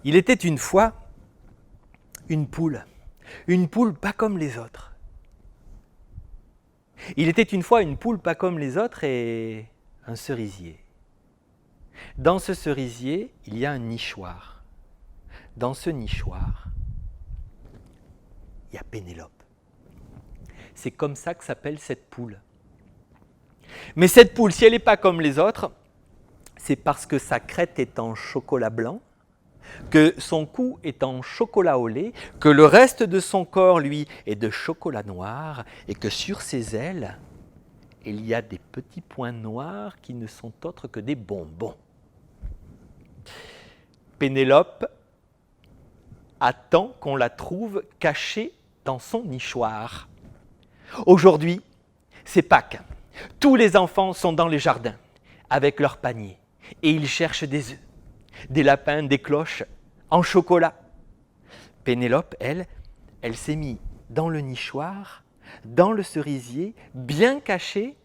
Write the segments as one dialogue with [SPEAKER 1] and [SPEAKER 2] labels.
[SPEAKER 1] Il était une fois une poule pas comme les autres. Il était une fois une poule pas comme les autres et un cerisier. Dans ce cerisier, il y a un nichoir. Dans ce nichoir, il y a Pénélope. C'est comme ça que s'appelle cette poule. Mais cette poule, si elle n'est pas comme les autres, c'est parce que sa crête est en chocolat blanc, que son cou est en chocolat au lait, que le reste de son corps, lui, est de chocolat noir, et que sur ses ailes, il y a des petits points noirs qui ne sont autres que des bonbons. Pénélope attend qu'on la trouve cachée dans son nichoir. Aujourd'hui, c'est Pâques. Tous les enfants sont dans les jardins avec leurs paniers et ils cherchent des œufs, des lapins, des cloches en chocolat. Pénélope, elle s'est mise dans le nichoir, dans le cerisier, bien cachée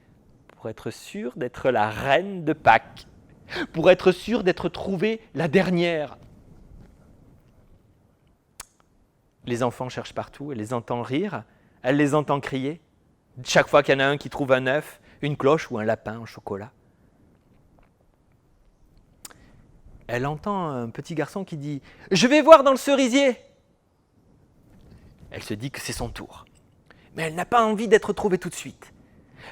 [SPEAKER 1] pour être sûre d'être la reine de Pâques, pour être sûre d'être trouvée la dernière. Les enfants cherchent partout, elle les entend rire, elle les entend crier. Chaque fois qu'il y en a un qui trouve un œuf, une cloche ou un lapin en chocolat. Elle entend un petit garçon qui dit « Je vais voir dans le cerisier !» Elle se dit que c'est son tour. Mais elle n'a pas envie d'être trouvée tout de suite.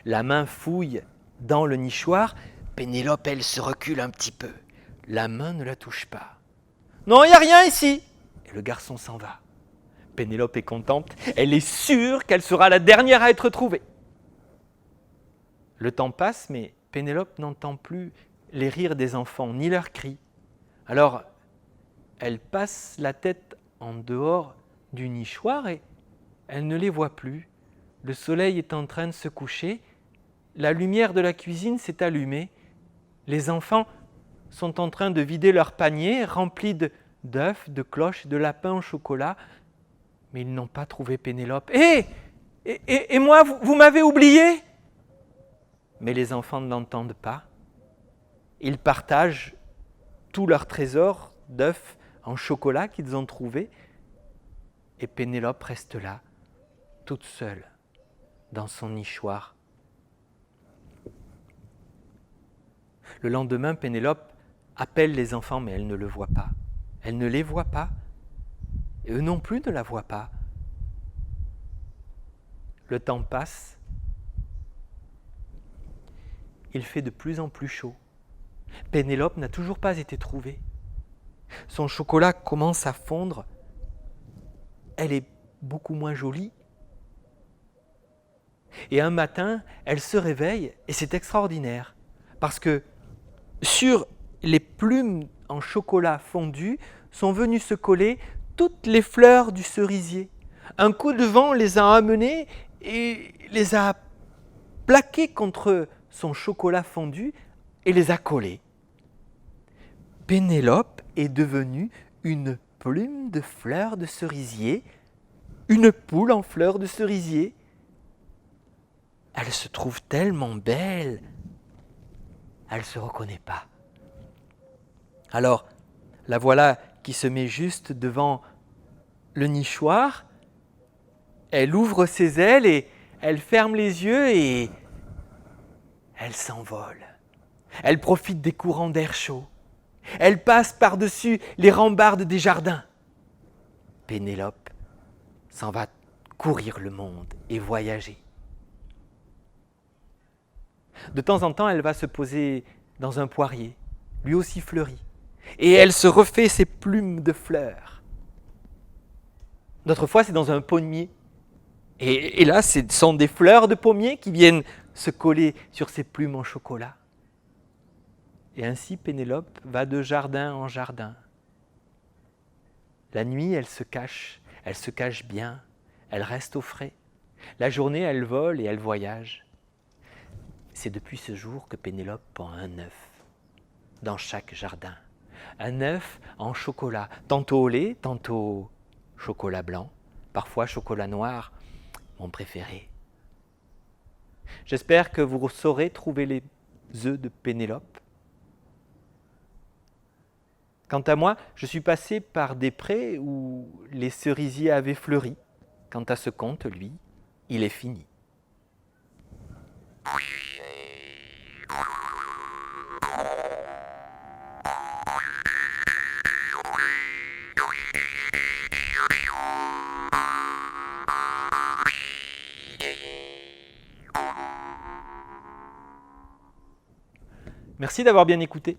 [SPEAKER 1] La main fouille dans le nichoir. Pénélope, elle se recule un petit peu. La main ne la touche pas. « Non, il n'y a rien ici !» Et le garçon s'en va. Pénélope est contente. Elle est sûre qu'elle sera la dernière à être trouvée. Le temps passe, mais Pénélope n'entend plus les rires des enfants, ni leurs cris. Alors, elle passe la tête en dehors du nichoir et elle ne les voit plus. Le soleil est en train de se coucher. La lumière de la cuisine s'est allumée. Les enfants sont en train de vider leur panier rempli d'œufs, de cloches, de lapins au chocolat. Mais ils n'ont pas trouvé Pénélope. Et moi, vous m'avez oublié ? Mais les enfants ne l'entendent pas. Ils partagent tous leurs trésors d'œufs en chocolat qu'ils ont trouvés. Et Pénélope reste là, toute seule, dans son nichoir. Le lendemain, Pénélope appelle les enfants, mais elle ne le voit pas. Elle ne les voit pas. Et eux non plus ne la voient pas. Le temps passe. Il fait de plus en plus chaud. Pénélope n'a toujours pas été trouvée. Son chocolat commence à fondre. Elle est beaucoup moins jolie. Et un matin, elle se réveille et c'est extraordinaire. Parce que sur les plumes en chocolat fondu sont venues se coller toutes les fleurs du cerisier. Un coup de vent les a amenées et les a plaquées contre son chocolat fondu et les a collées. Pénélope est devenue une plume de fleurs de cerisier, une poule en fleurs de cerisier. Elle se trouve tellement belle, elle ne se reconnaît pas. Alors, la voilà qui se met juste devant le nichoir, elle ouvre ses ailes et elle ferme les yeux et elle s'envole. Elle profite des courants d'air chaud. Elle passe par-dessus les rambardes des jardins. Pénélope s'en va courir le monde et voyager. De temps en temps, elle va se poser dans un poirier, lui aussi fleuri, et elle se refait ses plumes de fleurs. D'autres fois, c'est dans un pommier. Et là, ce sont des fleurs de pommier qui viennent se coller sur ses plumes en chocolat. Et ainsi, Pénélope va de jardin en jardin. La nuit, elle se cache bien elle reste au frais. La journée, elle vole et elle voyage. C'est depuis ce jour que Pénélope pend un œuf dans chaque jardin. Un œuf en chocolat, tantôt au lait, tantôt chocolat blanc, parfois chocolat noir, mon préféré. J'espère que vous saurez trouver les œufs de Pénélope. Quant à moi, je suis passé par des prés où les cerisiers avaient fleuri. Quant à ce conte, lui, il est fini. Merci d'avoir bien écouté.